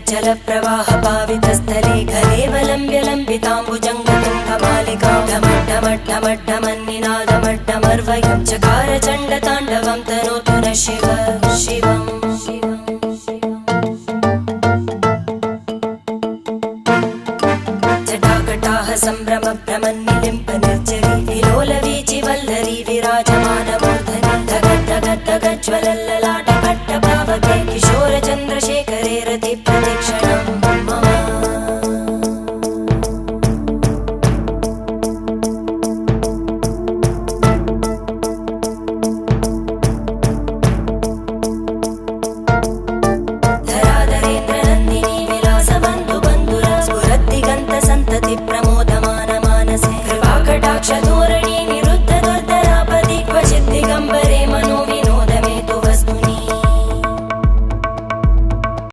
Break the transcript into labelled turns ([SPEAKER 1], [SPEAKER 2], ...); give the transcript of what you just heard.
[SPEAKER 1] जलप्रवाहपावितस्थले घलेवलम्ब्य लम्बिताम्बुजङ्गतुङ्गमालिकां ढमड्ढमड्ढमड्ढमन्निनादमड्ढमर्वयं चकार चण्डताण्डवं तनोतु नः शिव शिवम् जटाकटाः सम्भ्रमभ्रमन्निलिम्प निर्जर